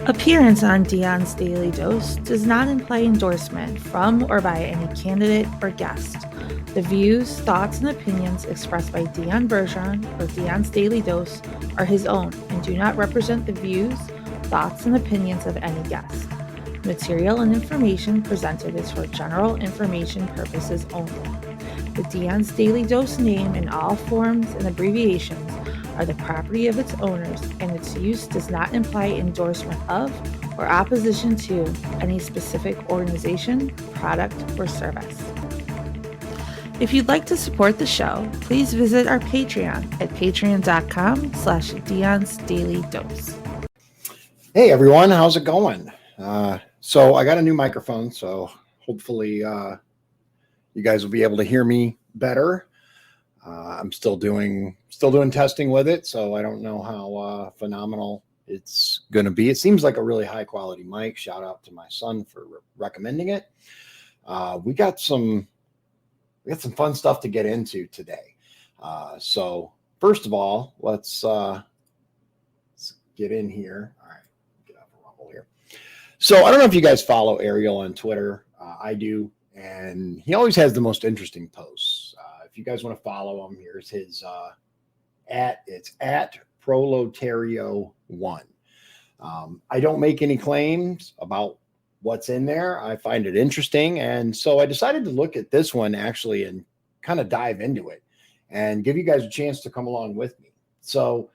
Appearance on Dion's Daily Dose does not imply endorsement from or by any candidate or guest. The views, thoughts, and opinions expressed by Dion Bergeron or Dion's Daily Dose are his own and do not represent the views, thoughts, and opinions of any guest. Material and information presented is for general information purposes only. The Dion's Daily Dose name in all forms and abbreviations are the property of its owners, and its use does not imply endorsement of or opposition to any specific organization, product, or service. If you'd like to support the show, please visit our Patreon at patreon.com/Dion's Daily Dose. Hey everyone, how's it going? So I got a new microphone, so hopefully you guys will be able to hear me better. I'm still doing testing with it, so I don't know how phenomenal it's going to be. It seems like a really high quality mic. Shout out to my son for recommending it. We got some fun stuff to get into today. So first of all, let's get in here. All right, get off the rumble here. So I don't know if you guys follow Ariel on Twitter. I do, and he always has the most interesting posts. If you guys want to follow him, here's his it's at Prolotario1. I don't make any claims about what's in there. I find it interesting, and so I decided to look at this one actually and kind of dive into it and give you guys a chance to come along with me. So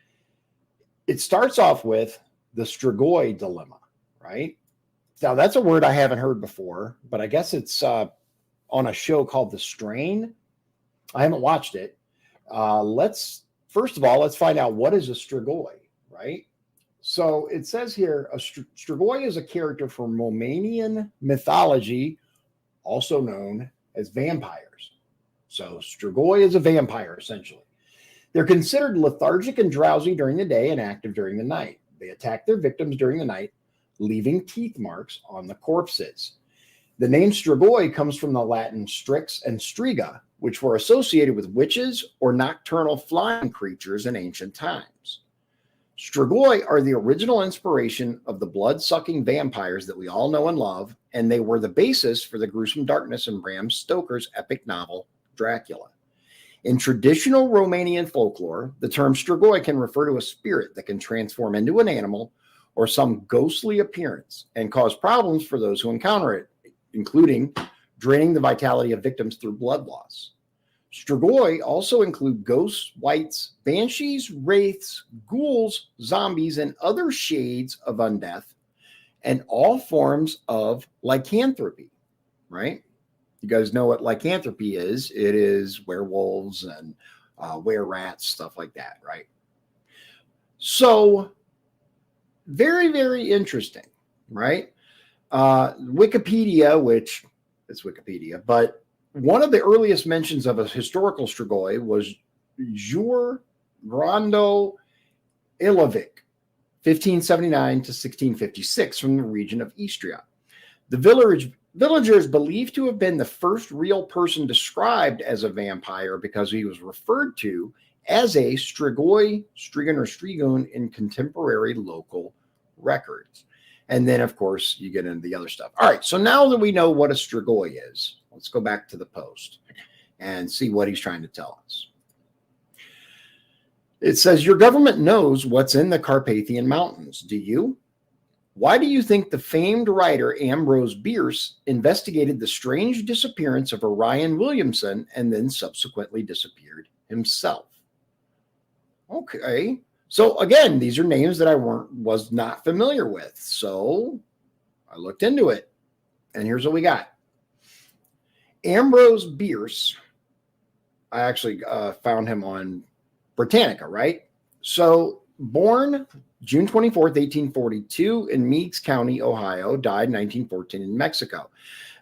it starts off with the Strigoi dilemma, right? Now that's a word I haven't heard before, but I guess it's on a show called The Strain. I haven't watched it. First of all, let's find out what is a Strigoi, right? So it says here, a Strigoi is a character from Romanian mythology, also known as vampires. So Strigoi is a vampire, essentially. They're considered lethargic and drowsy during the day and active during the night. They attack their victims during the night, leaving teeth marks on the corpses. The name Strigoi comes from the Latin strix and striga, which were associated with witches or nocturnal flying creatures in ancient times. Strigoi are the original inspiration of the blood-sucking vampires that we all know and love, and they were the basis for the gruesome darkness in Bram Stoker's epic novel, Dracula. In traditional Romanian folklore, the term Strigoi can refer to a spirit that can transform into an animal or some ghostly appearance and cause problems for those who encounter it, including draining the vitality of victims through blood loss. Strigoi also include ghosts, wights, banshees, wraiths, ghouls, zombies, and other shades of undeath, and all forms of lycanthropy, right? You guys know what lycanthropy is. It is werewolves and were-rats, stuff like that, right? So, very, very interesting, right? Wikipedia, which is Wikipedia, but one of the earliest mentions of a historical Strigoi was Jur Rondo Ilovic, 1579 to 1656, from the region of Istria. The villager is believed to have been the first real person described as a vampire because he was referred to as a Strigoi, Strigan, or Strigoon in contemporary local records. And then, of course, you get into the other stuff. All right, so now that we know what a Strigoi is, let's go back to the post and see what he's trying to tell us. It says, your government knows what's in the Carpathian Mountains. Do you? Why do you think the famed writer Ambrose Bierce investigated the strange disappearance of Orion Williamson and then subsequently disappeared himself? Okay. So again, these are names that I was not familiar with. So I looked into it, and here's what we got. Ambrose Bierce, I actually found him on Britannica, right? So born June 24th, 1842 in Meigs County, Ohio, died 1914 in Mexico.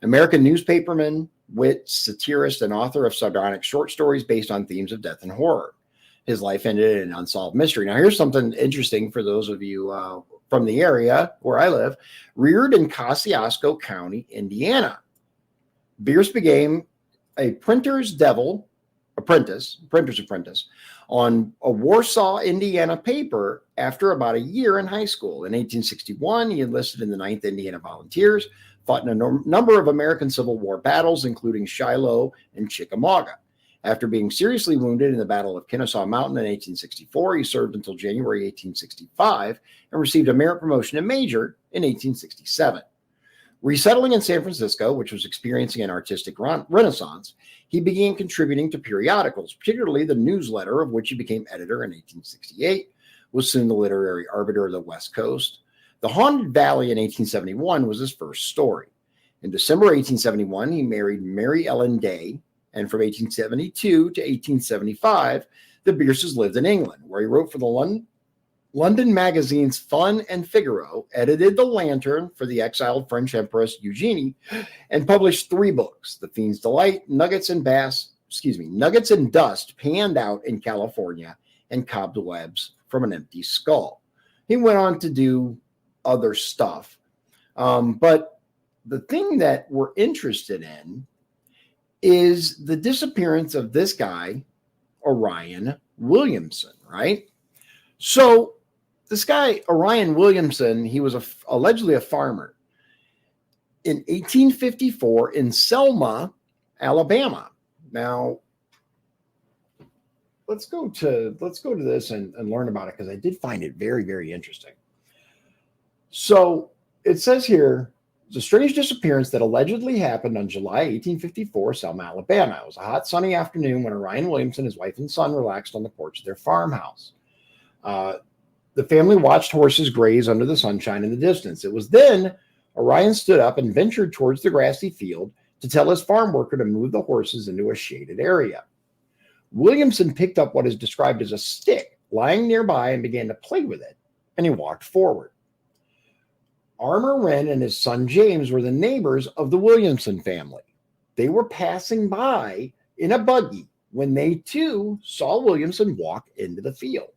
American newspaperman, wit, satirist, and author of sardonic short stories based on themes of death and horror. His life ended in an unsolved mystery. Now, here's something interesting for those of you from the area where I live. Reared in Kosciuszko County, Indiana, Bierce became a printer's devil printer's apprentice, on a Warsaw, Indiana paper after about a year in high school. In 1861, he enlisted in the 9th Indiana Volunteers, fought in a number of American Civil War battles, including Shiloh and Chickamauga. After being seriously wounded in the Battle of Kennesaw Mountain in 1864, he served until January 1865 and received a merit promotion to major in 1867. Resettling in San Francisco, which was experiencing an artistic renaissance, he began contributing to periodicals, particularly the Newsletter, of which he became editor in 1868, was soon the literary arbiter of the West Coast. The Haunted Valley in 1871 was his first story. In December 1871, he married Mary Ellen Day, and from 1872 to 1875, the Bierces lived in England, where he wrote for the London magazines Fun and Figaro, edited The Lantern for the exiled French Empress Eugenie, and published 3 books: The Fiend's Delight, Nuggets and Dust Panned Out in California, and Cobwebs from an Empty Skull. He went on to do other stuff. But the thing that we're interested in is the disappearance of this guy, Orion Williamson, right? So this guy, Orion Williamson, he was allegedly a farmer in 1854 in Selma, Alabama. Now, let's go to this and learn about it, because I did find it very, very interesting. So it says here, it's a strange disappearance that allegedly happened on July 1854, Selma, Alabama. It was a hot, sunny afternoon when Orion Williamson, his wife and son, relaxed on the porch of their farmhouse. The family watched horses graze under the sunshine in the distance. It was then Orion stood up and ventured towards the grassy field to tell his farm worker to move the horses into a shaded area. Williamson picked up what is described as a stick lying nearby and began to play with it, and he walked forward. Armour Wren and his son James were the neighbors of the Williamson family. They were passing by in a buggy when they too saw Williamson walk into the field.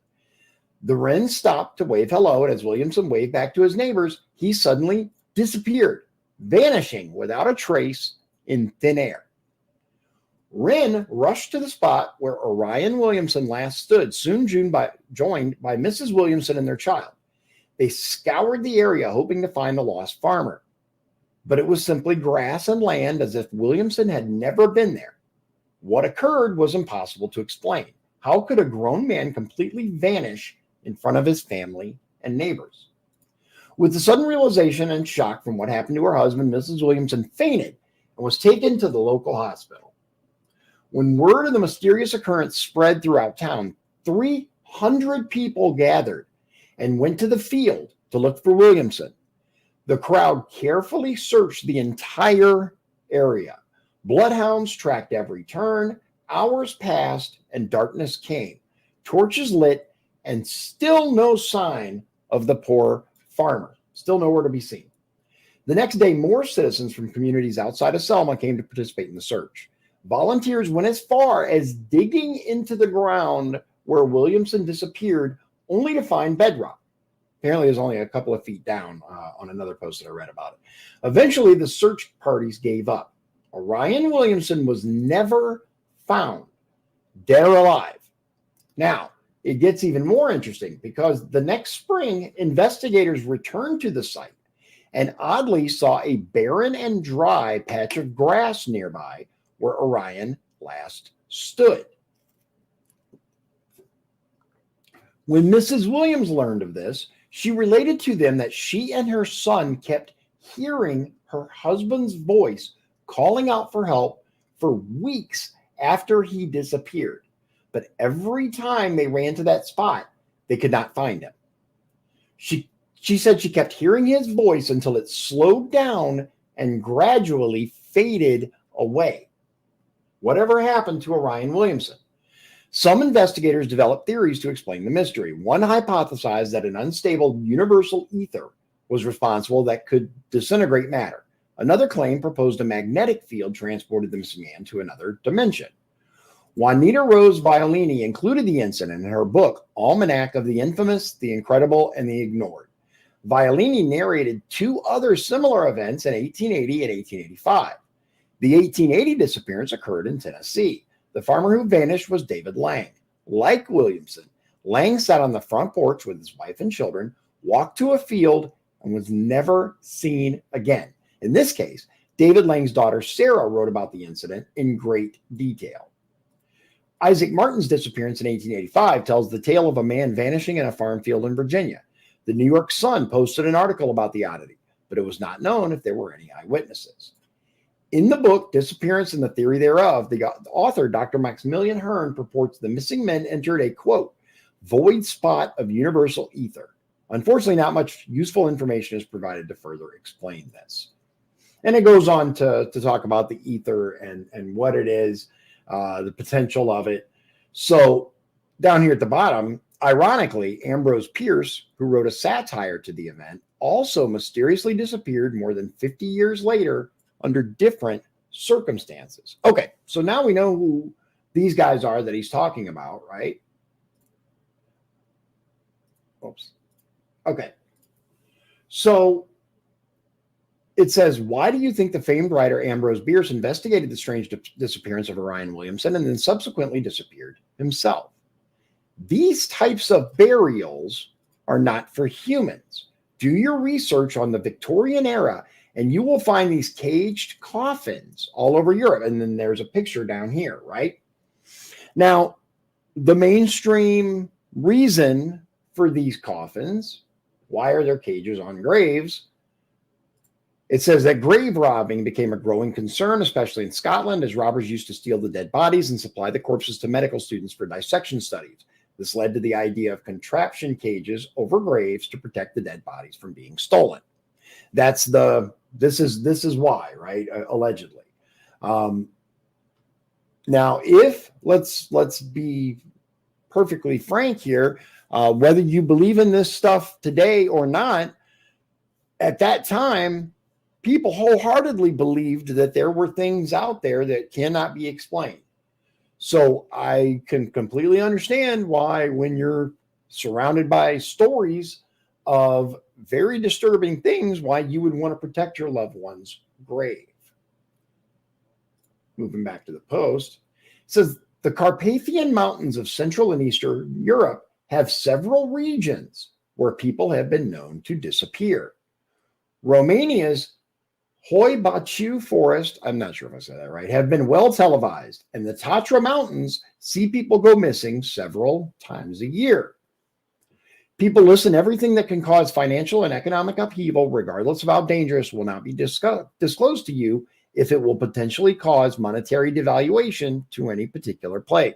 The Wren stopped to wave hello, and as Williamson waved back to his neighbors, he suddenly disappeared, vanishing without a trace in thin air. Wren rushed to the spot where Orion Williamson last stood, soon joined by Mrs. Williamson and their child. They scoured the area, hoping to find the lost farmer. But it was simply grass and land, as if Williamson had never been there. What occurred was impossible to explain. How could a grown man completely vanish in front of his family and neighbors? With the sudden realization and shock from what happened to her husband, Mrs. Williamson fainted and was taken to the local hospital. When word of the mysterious occurrence spread throughout town, 300 people gathered and went to the field to look for Williamson. The crowd carefully searched the entire area. Bloodhounds tracked every turn. Hours passed and darkness came. Torches lit, and still no sign of the poor farmer. Still nowhere to be seen. The next day, more citizens from communities outside of Selma came to participate in the search. Volunteers went as far as digging into the ground where Williamson disappeared, only to find bedrock. Apparently, it was only a couple of feet down on another post that I read about it. Eventually, the search parties gave up. Orion Williamson was never found, dead or alive. Now, it gets even more interesting, because the next spring, investigators returned to the site and oddly saw a barren and dry patch of grass nearby where Orion last stood. When Mrs. Williams learned of this, she related to them that she and her son kept hearing her husband's voice calling out for help for weeks after he disappeared. But every time they ran to that spot, they could not find him. She said she kept hearing his voice until it slowed down and gradually faded away. Whatever happened to Orion Williamson? Some investigators developed theories to explain the mystery. One hypothesized that an unstable universal ether was responsible that could disintegrate matter. Another claim proposed a magnetic field transported the missing man to another dimension. Juanita Rose Violini included the incident in her book, Almanac of the Infamous, the Incredible, and the Ignored. Violini narrated 2 other similar events in 1880 and 1885. The 1880 disappearance occurred in Tennessee. The farmer who vanished was David Lang. Like Williamson, Lang sat on the front porch with his wife and children, walked to a field, and was never seen again. In this case, David Lang's daughter Sarah wrote about the incident in great detail. Isaac Martin's disappearance in 1885 tells the tale of a man vanishing in a farm field in Virginia. The New York Sun posted an article about the oddity, but it was not known if there were any eyewitnesses. In the book, Disappearance and the Theory Thereof, the author, Dr. Maximilian Hearn, purports the missing men entered a, quote, void spot of universal ether. Unfortunately, not much useful information is provided to further explain this. And it goes on to talk about the ether and what it is, the potential of it. So down here at the bottom, ironically, Ambrose Pierce, who wrote a satire to the event, also mysteriously disappeared more than 50 years later under different circumstances. Okay, so now we know who these guys are that he's talking about, right? Oops. Okay. So it says, why do you think the famed writer Ambrose Bierce investigated the strange disappearance of Orion Williamson and then subsequently disappeared himself? These types of burials are not for humans. Do your research on the Victorian era, and you will find these caged coffins all over Europe. And then there's a picture down here, right? Now, the mainstream reason for these coffins, why are there cages on graves? It says that grave robbing became a growing concern, especially in Scotland, as robbers used to steal the dead bodies and supply the corpses to medical students for dissection studies. This led to the idea of contraption cages over graves to protect the dead bodies from being stolen. That's this is why, right? Allegedly. Now, if let's be perfectly frank here, whether you believe in this stuff today or not, at that time, people wholeheartedly believed that there were things out there that cannot be explained. So I can completely understand why, when you're surrounded by stories of very disturbing things, why you would want to protect your loved one's grave. Moving back to the post, it says the Carpathian Mountains of Central and Eastern Europe have several regions where people have been known to disappear. Romania's Hoibaciu Forest, I'm not sure if I said that right, have been well televised, and the Tatra Mountains see people go missing several times a year. People listen, everything that can cause financial and economic upheaval, regardless of how dangerous, will not be disclosed to you if it will potentially cause monetary devaluation to any particular place.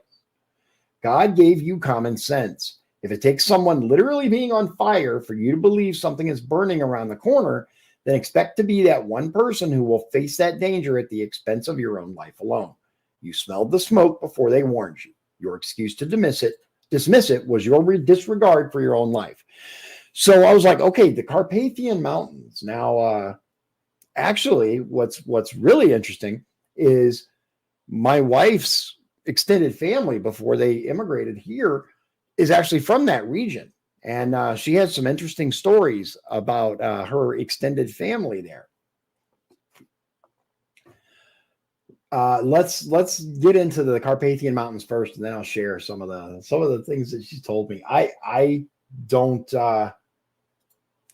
God gave you common sense. If it takes someone literally being on fire for you to believe something is burning around the corner, then expect to be that one person who will face that danger at the expense of your own life alone. You smelled the smoke before they warned you. Your excuse to dismiss it was your disregard for your own life. So I was like, okay, the Carpathian Mountains. Now, actually, what's really interesting is my wife's extended family, before they immigrated here, is actually from that region. And she has some interesting stories about her extended family there. Let's get into the Carpathian Mountains first, and then I'll share some of the things that she told me. I don't have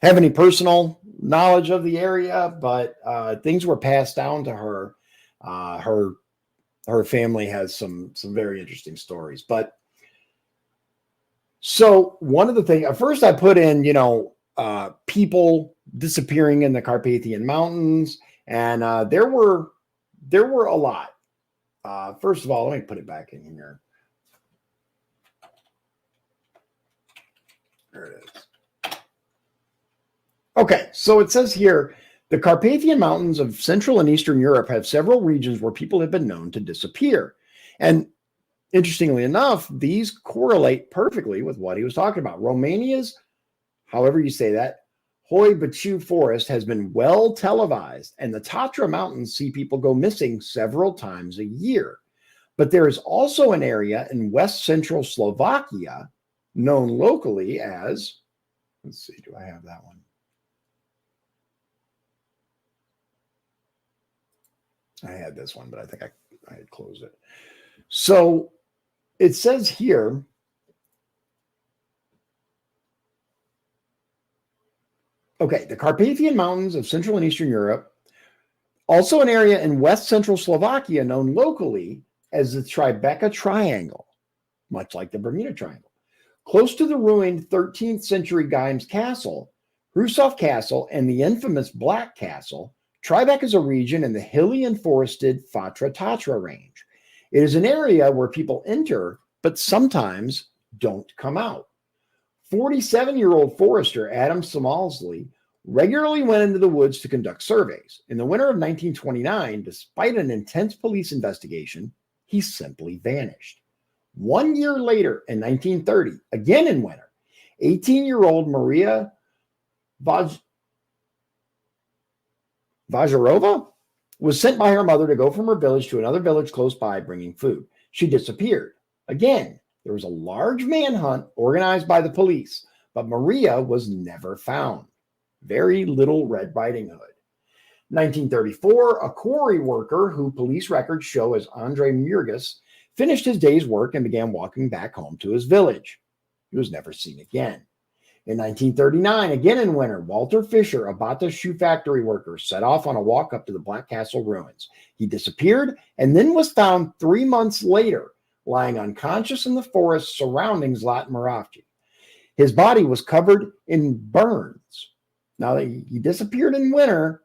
any personal knowledge of the area, but things were passed down to her. Her family has some very interesting stories. But so one of the things, at first I put in, people disappearing in the Carpathian Mountains, and there were a lot. First of all, let me put it back in here. There it is. Okay, so it says here, the Carpathian Mountains of Central and Eastern Europe have several regions where people have been known to disappear. And interestingly enough, these correlate perfectly with what he was talking about. Romania's, however you say that, Hoibaciu Forest has been well televised, and the Tatra Mountains see people go missing several times a year. But there is also an area in west central Slovakia known locally as, let's see, do I have that one? I had this one, but I think I had closed it. So it says here, okay, the Carpathian Mountains of Central and Eastern Europe, also an area in west central Slovakia known locally as the Tribeca Triangle, much like the Bermuda Triangle. Close to the ruined 13th century Gaims Castle, Hrušov Castle, and the infamous Black Castle, Tribeca is a region in the hilly and forested Fatra Tatra range. It is an area where people enter, but sometimes don't come out. 47-year-old forester Adam Smalsley regularly went into the woods to conduct surveys. In the winter of 1929, despite an intense police investigation, he simply vanished. 1 year later, in 1930, again in winter, 18-year-old Maria Vajarova was sent by her mother to go from her village to another village close by bringing food. She disappeared. Again, there was a large manhunt organized by the police, but Maria was never found. Very little Red Riding Hood. 1934, a quarry worker who police records show as Andre Murgis finished his day's work and began walking back home to his village. He was never seen again. In 1939, again in winter, Walter Fisher, a Bata shoe factory worker, set off on a walk up to the Black Castle ruins. He disappeared and then was found 3 months later, lying unconscious in the forest surrounding Zlat Moravci. His body was covered in burns. Now, he disappeared in winter,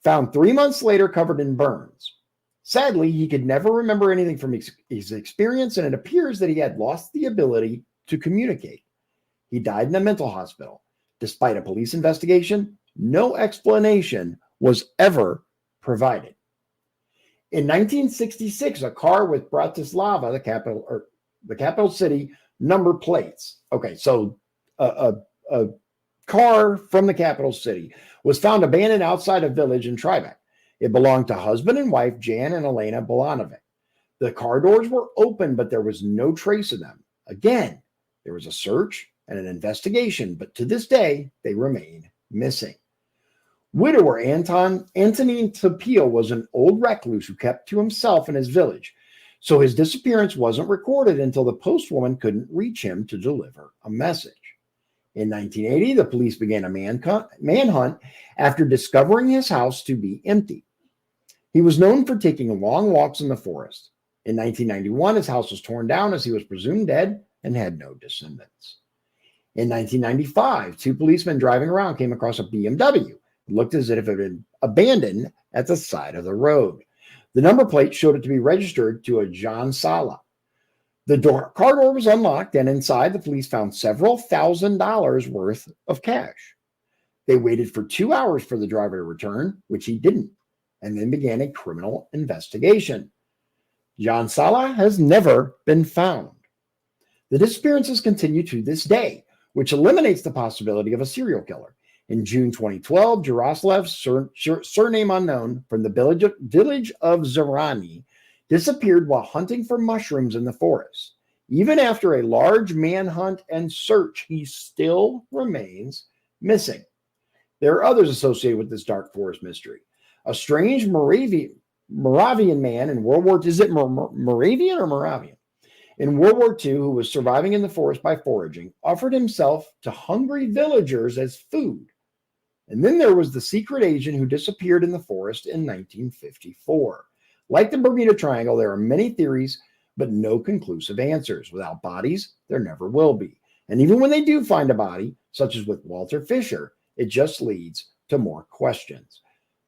found 3 months later covered in burns. Sadly, he could never remember anything from his experience, and it appears that he had lost the ability to communicate. He died in a mental hospital. Despite a police investigation, no explanation was ever provided. In 1966, a car with Bratislava, the capital city, number plates. Okay, so a car from the capital city was found abandoned outside a village in Tribeca. It belonged to husband and wife Jan and Elena Bolanovic. The car doors were open, but there was no trace of them. Again, there was a search and an investigation, but to this day, they remain missing. Widower Antonin Tapil was an old recluse who kept to himself in his village, so his disappearance wasn't recorded until the postwoman couldn't reach him to deliver a message. In 1980, the police began a manhunt after discovering his house to be empty. He was known for taking long walks in the forest. In 1991, his house was torn down as he was presumed dead and had no descendants. In 1995, two policemen driving around came across a BMW. It looked as if it had been abandoned at the side of the road. The number plate showed it to be registered to a John Sala. The car door was unlocked, and inside, the police found several $1,000s worth of cash. They waited for 2 hours for the driver to return, which he didn't, and then began a criminal investigation. John Sala has never been found. The disappearances continue to this day, which eliminates the possibility of a serial killer. In June 2012, Jaroslav, surname unknown, from the village of Zarani, disappeared while hunting for mushrooms in the forest. Even after a large manhunt and search, he still remains missing. There are others associated with this dark forest mystery. A strange Moravian man in World War II, is it Moravian or Moravian? In World War II, who was surviving in the forest by foraging, offered himself to hungry villagers as food. And then there was the secret agent who disappeared in the forest in 1954. Like the Bermuda Triangle, there are many theories, but no conclusive answers. Without bodies, there never will be. And even when they do find a body, such as with Walter Fisher, it just leads to more questions.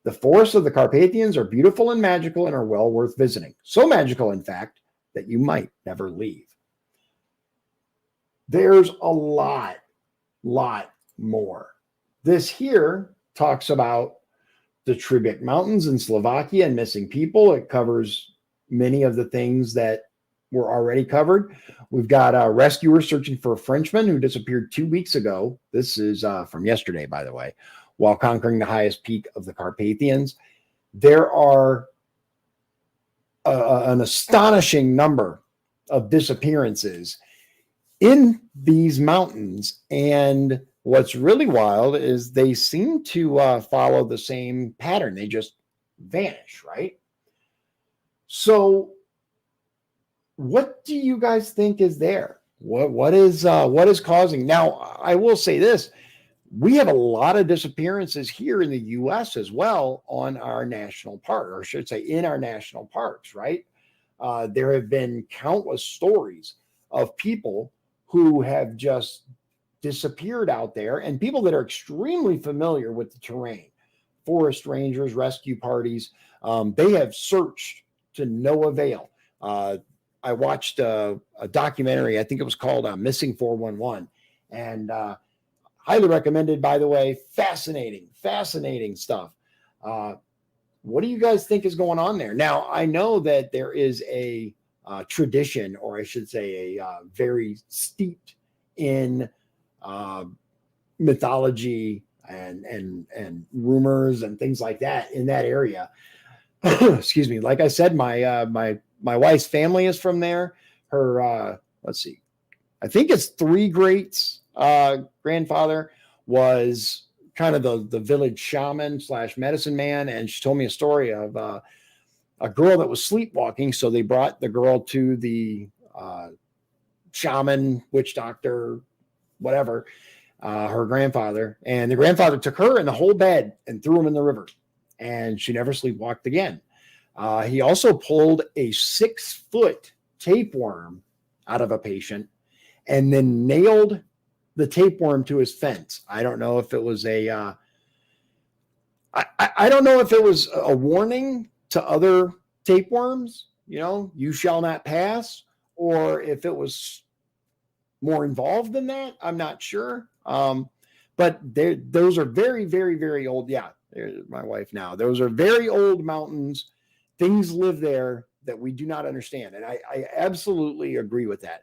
The forests of the Carpathians are beautiful and magical and are well worth visiting. So magical, in fact, that you might never leave. There's a lot more. This here talks about the Tribeca Mountains in Slovakia and missing people. It covers many of the things that were already covered. We've got rescuers searching for a Frenchman who disappeared 2 weeks ago. This is from yesterday, by the way, while conquering the highest peak of the Carpathians. There are an astonishing number of disappearances in these mountains, and what's really wild is they seem to follow the same pattern. They just vanish, right? So what do you guys think is there? What is causing? Now, I will say this. We have a lot of disappearances here in the U.S. as well on our national park, or I should say in our national parks, right? There have been countless stories of people who have just disappeared out there, and people that are extremely familiar with the terrain, forest rangers, rescue parties, they have searched to no avail. I watched a documentary, I think it was called Missing 411, and highly recommended, by the way. Fascinating stuff. What do you guys think is going on there? Now, I know that there is a tradition, or I should say a very steeped in mythology and rumors and things like that in that area. Excuse me. Like I said, my wife's family is from there. Her let's see, I think it's three greats grandfather was kind of the village shaman / medicine man, and she told me a story of a girl that was sleepwalking. So they brought the girl to the shaman, witch doctor, whatever, her grandfather, and the grandfather took her and the whole bed and threw him in the river, and she never sleepwalked again. He also pulled a 6-foot tapeworm out of a patient and then nailed the tapeworm to his fence. I don't know if it was I don't know if it was a warning to other tapeworms, you shall not pass, or if it was more involved than that. I'm not sure. But those are very, very, very old. Yeah, there's my wife now. Those are very old mountains. Things live there that we do not understand. And I absolutely agree with that.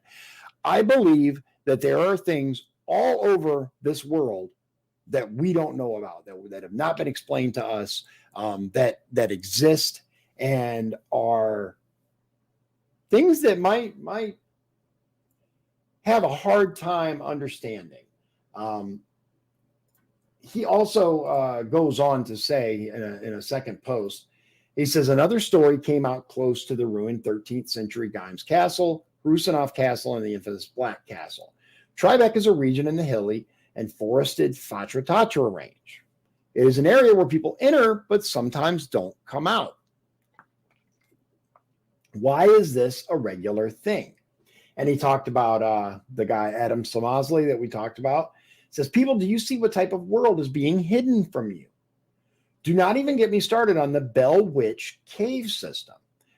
I believe that there are things all over this world that we don't know about, that have not been explained to us, that exist and are things that might have a hard time understanding. He also goes on to say in a second post, he says, another story came out close to the ruined 13th century Geims Castle, Rusenhoff Castle, and the infamous Black Castle. Tribeca is a region in the hilly and forested Fatra Tatra range. It is an area where people enter, but sometimes don't come out. Why is this a regular thing? And he talked about the guy, Adam Slamasley, that we talked about. It says, people, do you see what type of world is being hidden from you? Do not even get me started on the Bell Witch cave system.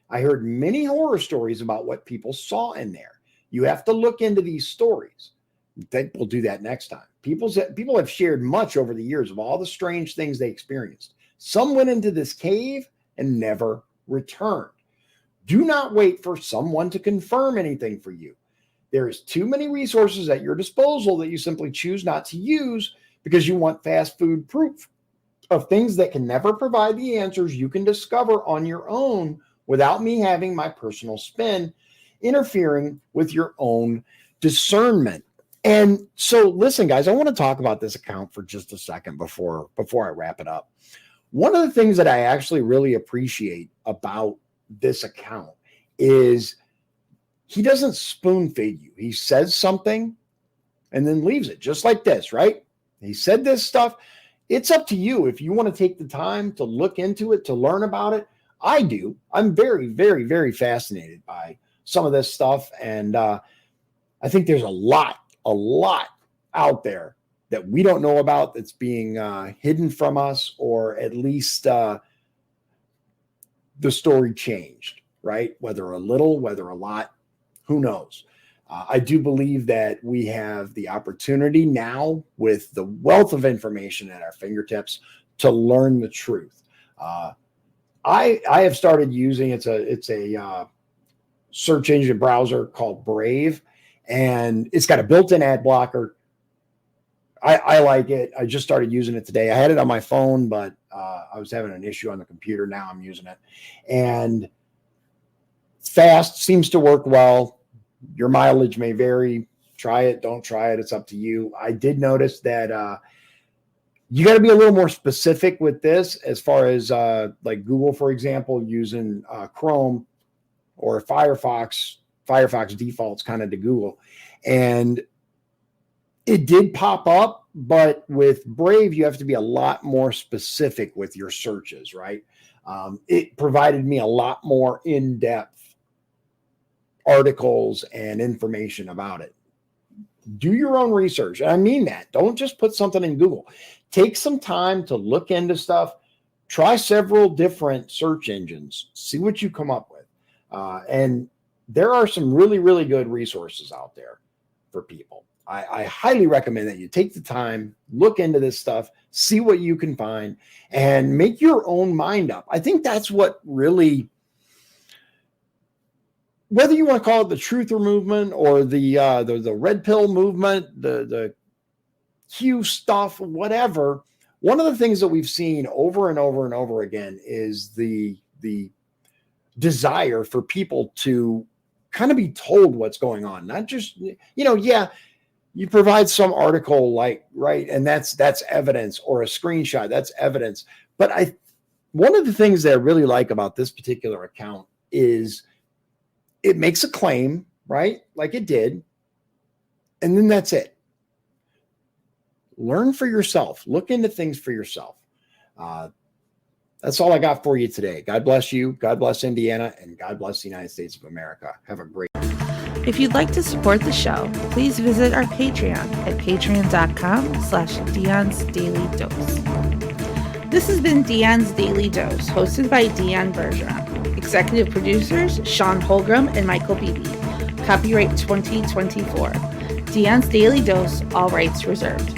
I heard many horror stories about what people saw in there. You have to look into these stories. I think we'll do that next time. People have shared much over the years of all the strange things they experienced. Some went into this cave and never returned. Do not wait for someone to confirm anything for you. There is too many resources at your disposal that you simply choose not to use because you want fast food proof of things that can never provide the answers you can discover on your own without me having my personal spin interfering with your own discernment. And so, listen, guys, I want to talk about this account for just a second before I wrap it up. One of the things that I actually really appreciate about this account is he doesn't spoon feed you. He says something and then leaves it just like this, right? He said this stuff. It's up to you if you want to take the time to look into it, to learn about it. I do. I'm very, very, very fascinated by some of this stuff. And I think there's a lot out there that we don't know about that's being hidden from us, or at least the story changed, right? Whether a little, whether a lot, who knows? I do believe that we have the opportunity now, with the wealth of information at our fingertips, to learn the truth. I have started using it's a search engine browser called Brave, and it's got a built-in ad blocker. I like it. I just started using it today. I had it on my phone, but I was having an issue on the computer. Now I'm using it, and it's fast, seems to work well. Your mileage may vary. Try it, don't try it. It's up to you. I did notice that you got to be a little more specific with this, as far as like Google, for example, using Chrome or Firefox. Firefox defaults kind of to Google, and it did pop up, but with Brave, you have to be a lot more specific with your searches, right? It provided me a lot more in-depth articles and information about it. Do your own research. I mean that. Don't just put something in Google. Take some time to look into stuff. Try several different search engines. See what you come up with. And there are some really, really good resources out there for people. I highly recommend that you take the time, look into this stuff, see what you can find, and make your own mind up. I think that's what really, whether you want to call it the truther movement or the red pill movement, the Q stuff, whatever. One of the things that we've seen over and over and over again is the desire for people to kind of be told what's going on. Not just, you provide some article right, and that's evidence, or a screenshot, that's evidence. But one of the things that I really like about this particular account is it makes a claim, right? Like it did. And then that's it. Learn for yourself. Look into things for yourself. That's all I got for you today. God bless you. God bless Indiana, and God bless the United States of America. Have a great day. If you'd like to support the show, please visit our Patreon at patreon.com/Dion's Daily Dose. This has been Dion's Daily Dose, hosted by Dion Bergeron. Executive producers, Sean Holgram and Michael Beebe. Copyright 2024. Dion's Daily Dose, all rights reserved.